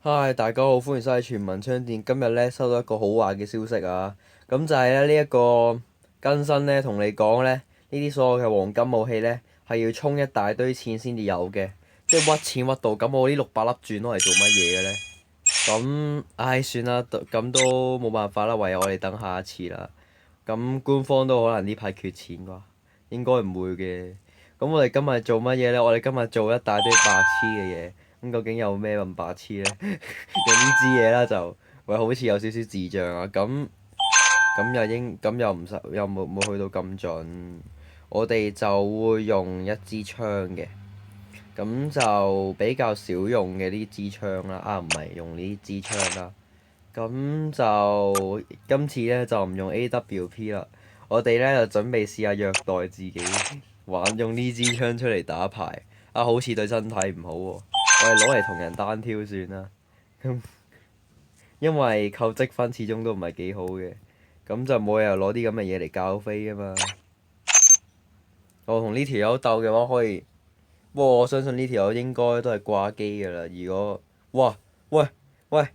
嗨，大家好，歡迎收睇全民槍戰。今日咧收到一個好壞嘅消息啊，咁就係咧呢一個更新咧，同你講咧呢啲所有嘅黃金武器咧係要充一大堆錢先至有嘅，即係屈錢屈到咁，我呢600粒鑽攞嚟做乜嘢嘅咧？咁唉，算啦，咁都冇辦法啦，唯有我哋等下一次啦。咁官方都可能呢排缺錢啩，應該唔會嘅。咁我哋今日做乜嘢咧？我哋今日做一大堆白痴嘅嘢。咁究竟有咩咁白痴咧？用呢支嘢啦就，喂，好似有少少智障啊！咁又唔使又冇去到咁盡。我哋就會用一支槍嘅，咁就比較少用嘅呢支槍啦。啊，唔係用呢支槍啦。咁就今次咧就唔用 AWP 啦。我哋咧就準備試下虐待自己，用呢支槍出嚟打牌。啊，好似對身體唔好喎。我哋攞嚟同人單挑算啦。咁因為扣積分始終都唔係幾好嘅，咁就冇理由攞啲咁嘅嘢嚟教飛啊嘛。我同呢條友鬥嘅話可以，不過我相信呢條友應該都係掛機㗎啦。如果哇喂喂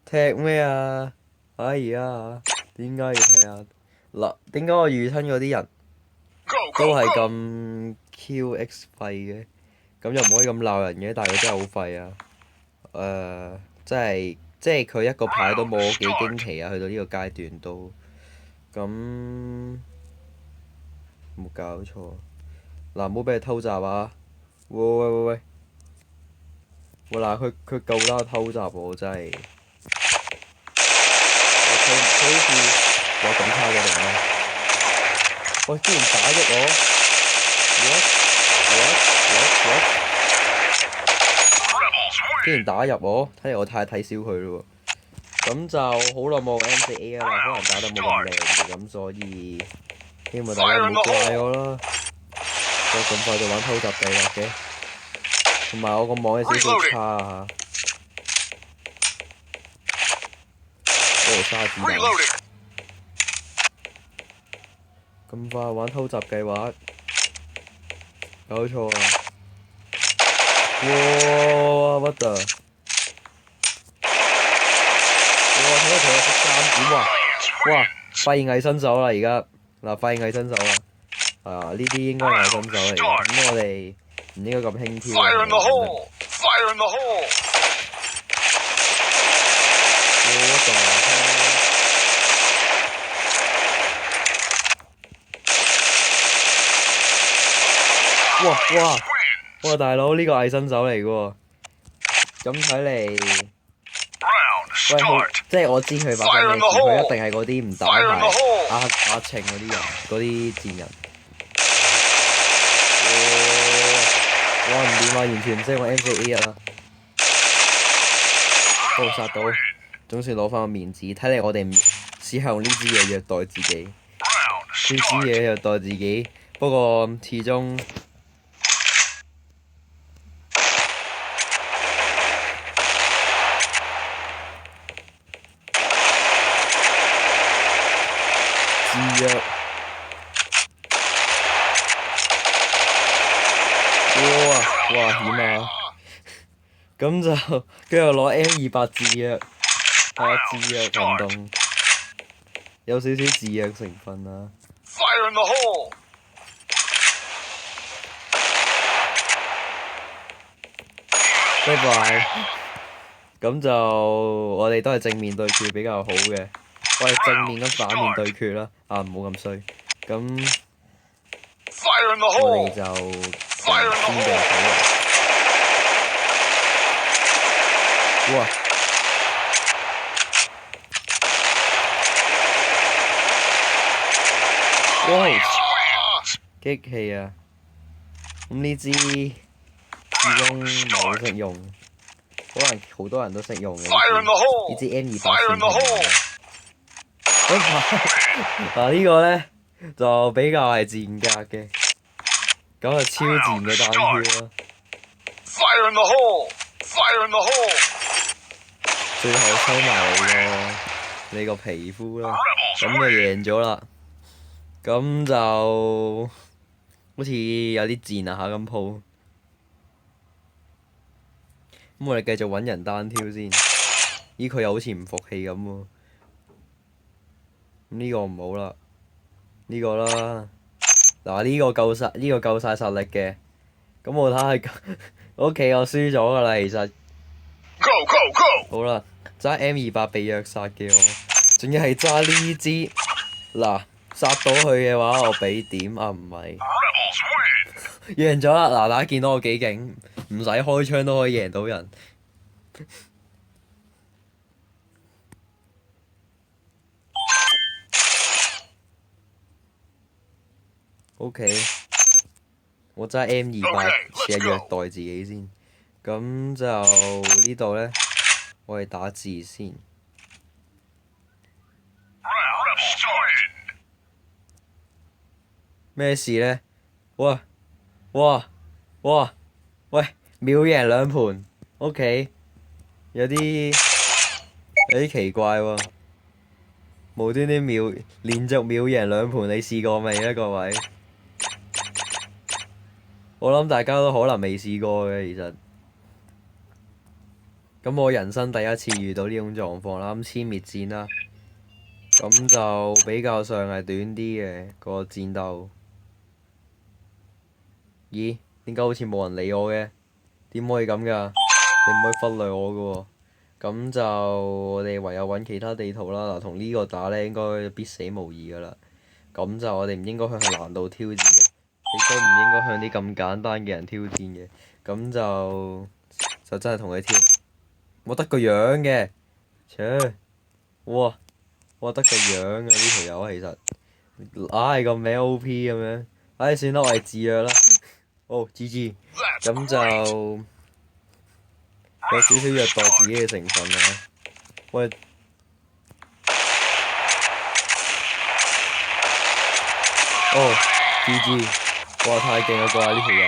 踢咩啊？哎呀，點解要踢啊？嗱，點解我遇親嗰啲人都係咁 QX 廢嘅？咁又唔可以咁鬧人嘅，但係佢真係好廢啊！即係佢一個牌都冇幾驚奇啊！去到呢個階段都咁冇搞錯。嗱，唔好俾佢偷襲啊！喂喂喂喂！喂嗱，佢夠膽偷襲我真係，佢好似有咁差嘅定咩？喂，竟然打喐我！What what what what？竟然打入我，睇嚟我太睇小佢咯喎。咁就好耐冇 M4A 啦，可能打得冇咁靚嘅，咁所以希望大家唔好怪我啦。我咁快就玩偷襲計劃嘅，同埋我個網有少少差啊嚇。嗰度沙子彈。咁快玩偷襲計劃，搞錯啊！哇！what the？哇！睇到佢有識3點哇！發現偽新手啦而家，嗱，發現偽新手啦。呢啲應該係新手嚟嘅，咁我哋唔應該咁輕佻啊！哇！大佬呢個係新手嚟嘅喎，咁睇嚟，喂，即係我知佢發生咩事，佢一定係嗰啲唔打牌阿晴嗰啲人，嗰啲賤人。哇！唔掂啊，完全唔識用 M4A1啊！殺到，總算攞翻個面子。睇嚟我哋試下用呢支嘢虐待自己，呢支嘢虐待自己。不過始終自虐。哇險啊！咁就佢又攞 M28自虐，自虐行動，有少少自虐成分啊。拜拜。咁就我哋都係正面對決比較好嘅，我哋正面咁反面對決啦。啊，唔好咁衰。咁我哋就先嘅手。哇！激氣啊！咁呢支始終唔係好識用，可能好多人都識用嘅呢支 M28算係。嗱呢個咧就比較係賤格嘅，咁就超賤嘅單挑啦。最後收埋你個皮膚啦，咁就贏咗啦。咁就好似有啲賤啊下咁鋪。咁我哋繼續揾人單挑先。咦，佢又好似唔服氣咁喎。咁呢個唔好啦，呢個啦。嗱，呢個夠晒實力嘅。咁我睇下，OK，我輸咗㗎啦，其實。好啦，揸 M28被虐殺嘅我，仲要係揸呢支。嗱，殺到佢嘅話，我俾點啊？唔係。贏咗啦！嗱，大家見到我幾勁，唔使開槍都可以贏到人。OK，我揸 M28試下虐待自己先。咁就呢度呢，我哋打字先。咩事呢？哇！喂，秒贏2盤，OK，有啲奇怪喎。無端端連續秒贏2盤，你試過未呢？各位？我諗大家都可能未試過嘅，其實。咁我人生第一次遇到呢種狀況啦，咁殲滅戰啦，咁就比較上係短啲嘅個戰鬥。咦？點解好似冇人理我嘅？點可以咁㗎？你唔可以忽略我㗎喎。咁就我哋唯有揾其他地圖啦。嗱，同呢個打呢應該必死無疑㗎啦。咁就我哋唔應該向難度挑戰嘅，亦都唔應該向啲咁簡單嘅人挑戰嘅。咁就真係同佢挑。我得個樣嘅，哇得個樣啊！呢條友其實，個名 OP 咁樣，算啦，我係自虐啦。GG，咁就有少少虐待自己嘅成分啊。喂，GG，哇太勁啦啩呢條友！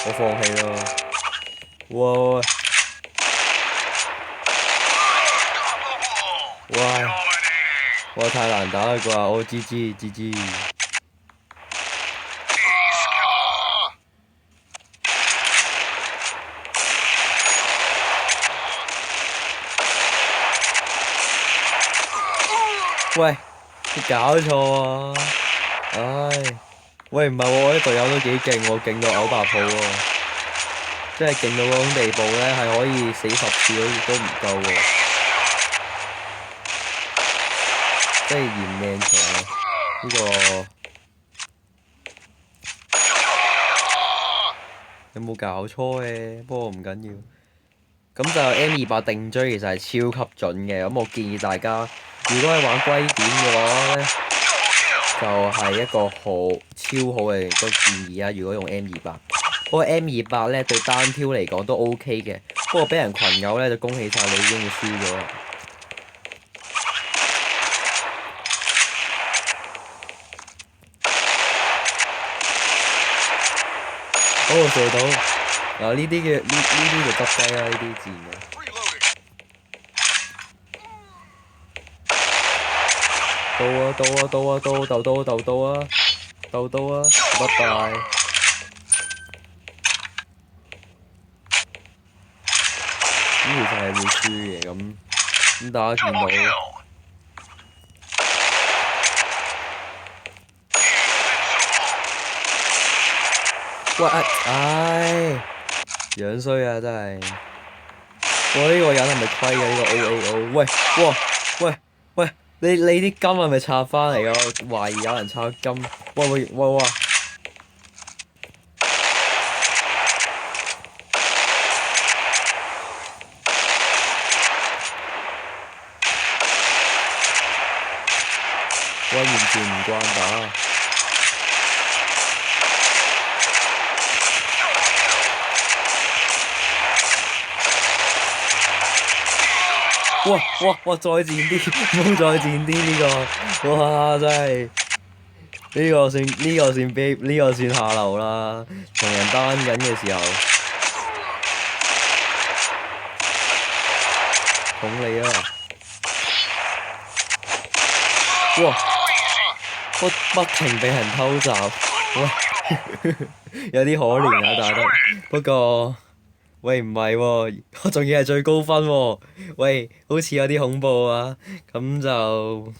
我放棄啦！哇太難打啦啩！GG。喂，你搞錯啊！喂，唔係喎，我啲隊友都幾勁喎，勁到嘔白泡喎，即係勁到嗰種地步呢，係可以死10次都唔夠喎，即係嫌命長啊！呢個有冇搞錯嘅？不過唔緊要。咁就 M28定追其實係超級準嘅，咁我建議大家如果係玩歸點嘅話呢，就係一個超好嘅個建議啊！如果用 M28，不過 M28呢對單挑嚟講都 OK 嘅，不過俾人群毆呢，就恭喜晒你已經要輸咗啦。射到嗱，呢啲就執雞啦，呢啲自然嘅。到啊！拜拜。咁其實係會輸嘅，咁大家見到。喂，樣衰啊！真係。呢個人係咪虧嘅？呢個 OAO，喂，你啲金係咪拆返嚟㗎？我懷疑有人拆金。喂！完全唔慣打。哇！再賤啲，冇再賤啲呢個，哇！真係呢個算下流啦，同人單緊嘅時候，捅你啊！不停俾人偷襲，喂，有啲可憐啊打得。不過，喂唔係喎，我仲要係最高分喎，喂，好似有啲恐怖啊。咁就，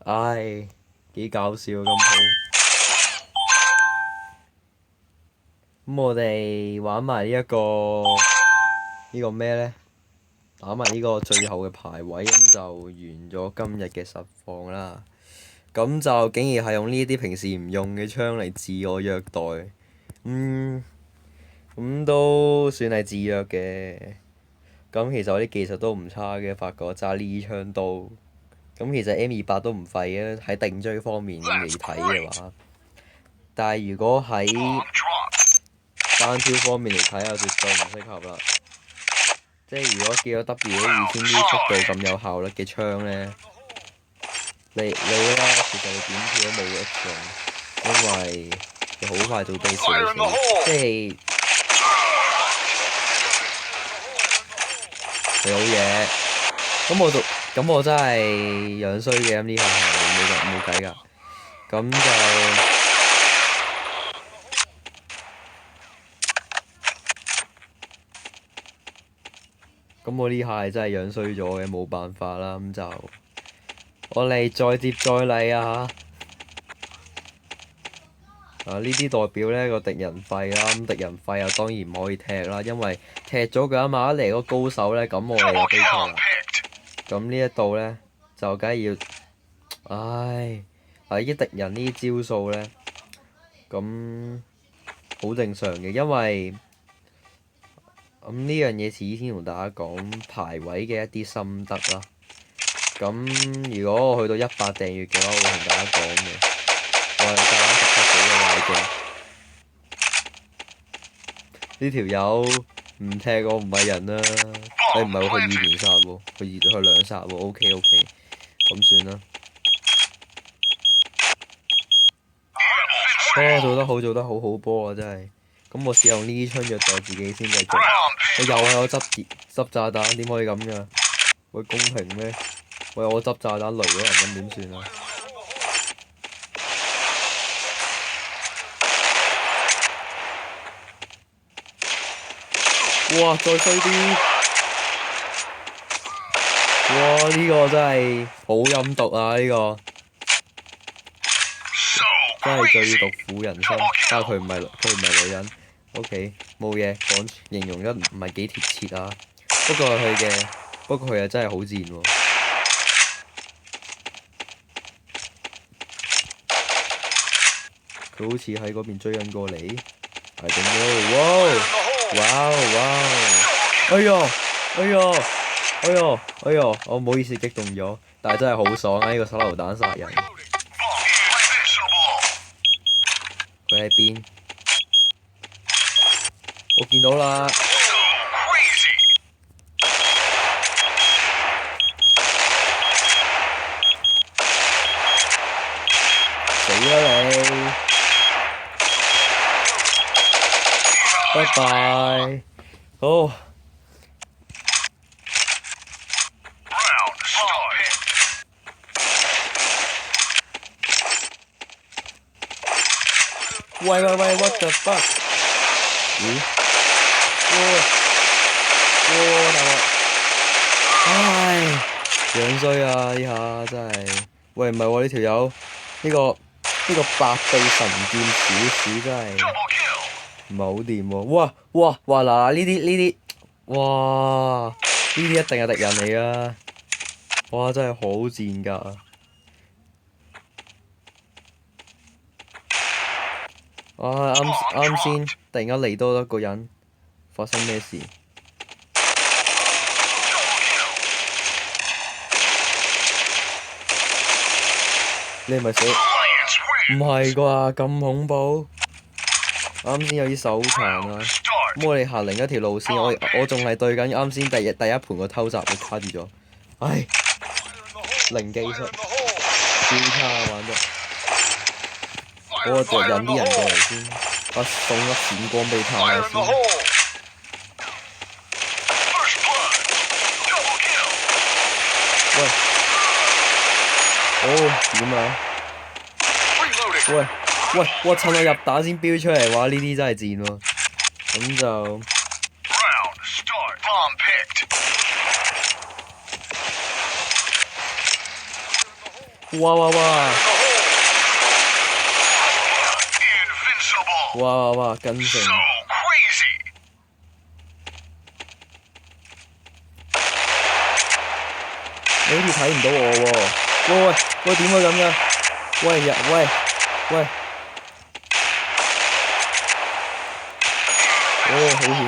唉，幾搞笑咁好。咁我哋玩埋呢個咩呢？打埋呢個最後嘅排位，咁就完咗今日嘅實況啦。咁就竟然係用呢啲平時唔用嘅槍嚟自我虐待，咁都算係自虐嘅。咁其實我啲技術都唔差嘅，發覺揸呢槍刀。咁其實 M28都唔廢嘅，喺定追方面嚟睇嘅話。但係如果喺單挑方面嚟睇啊，絕對唔適合啦。即係如果見到 WA2000 啲速度咁有效率嘅槍呢，你咧，其實你點跳都冇 H 用，因為你好快就被射死。即係你好嘢，咁我真係樣衰嘅，咁呢下係冇計㗎。咁我呢下係真係樣衰咗嘅，冇辦法啦。咁就我嚟再接再厲啊！呢啲代表呢個敵人廢啦，咁敵人廢啊當然唔可以踢啦，因為踢咗佢一馬嚟個高手呢，咁我哋就悲劇啦。咁呢一度呢，就梗係要，唉，啲敵人呢啲招數呢，咁好正常嘅，因為咁呢樣嘢遲啲先同大家講排位嘅一啲心得啦。咁如果我去到100訂閱嘅話，我會同大家講嘅。我係夾硬食得死嘅壞嘅。呢條友唔踢我唔係人啦，唔係喎，佢2連殺喎，佢2殺喎，OK，咁算啦。做得好好波啊！真係。咁我試用呢槍虐待自己先繼續。又係我執炸彈，點可以咁㗎？喂，公平咩？喂，我執炸彈雷咗人，咁點算啊？哇！再衰啲！哇！呢個真係好陰毒啊！呢個真係最毒婦人心。但係佢唔係女人。OK，冇嘢講，形容得唔係幾貼切啊。不過佢又真係好賤喎。佢好似喺嗰邊追緊過嚟。I don't know，哇！哎呀！我唔好意思激動咗，但係真係好爽啊！呢個手榴彈殺人。佢喺邊？我見到啦！死啦你！拜拜。好。喂，what the fuck？ 咦？大鑊！唉，樣衰啊！呢下真係。喂，唔係喎，呢條友呢個白臂神劍小鼠真係唔係好掂喎！哇！嗱呢啲，哇！呢啲一定係敵人嚟啊！哇！真係好賤㗎！啱先突然間嚟多一個人，發生咩事？你係咪死？唔係啩？咁恐怖！啱先有啲手殘啊！咁我哋行另一條路線，我仲係對緊啱先第一盤個偷襲，佢卡住咗。唉，零技術，超差啊玩得。我就引啲人過嚟先，送粒閃光俾佢先。喂，點啊？喂喂，我趁我入彈先飆出嚟，哇！呢啲真係賤喎。咁就 Round start. Bomb picked. 哇哇哇！ Invincible. 哇哇哇！跟成 So crazy. 你好似睇唔到我喎。喂喂喂，點會咁嘅？喂呀喂喂！哦，好險！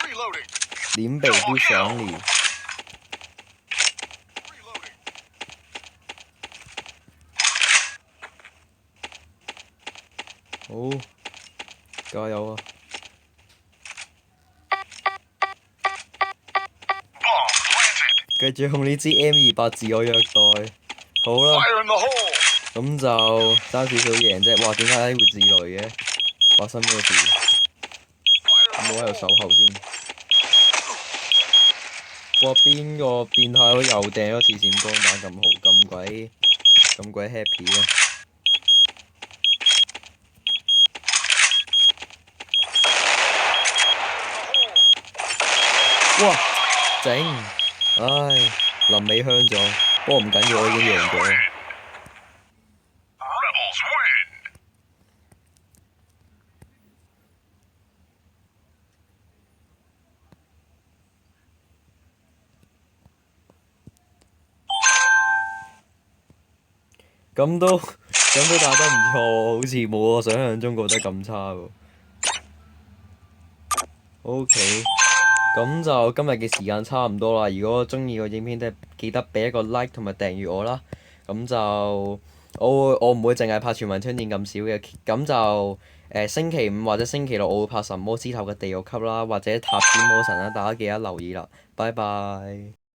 Reloading. 臉鼻都想連。好，加油啊！ Bomb planted. 繼續用呢支 M28自我虐待。好啦， Fire in the hole. 咁就爭少少贏啫。哇！點解會自雷嘅？發生咩事？咁我喺度守候先。哇！邊個變態佬又掟咗次閃光彈咁好，咁鬼 happy 嘅？哇！整！唉，臨尾香咗，不過唔緊要，我已經贏咗。 Rebels win. 咁都打得唔錯喎，好似冇我想象中覺得咁差喎。OK，咁就今日嘅時間差唔多啦。如果中意個影片，都記得俾一個 like 同埋訂閱我啦。咁就我唔會淨係拍全民槍戰咁少嘅。咁就星期五或者星期六我會拍神魔之塔嘅地獄級啦，或者塔尖魔神啦，大家記得留意啦。拜拜。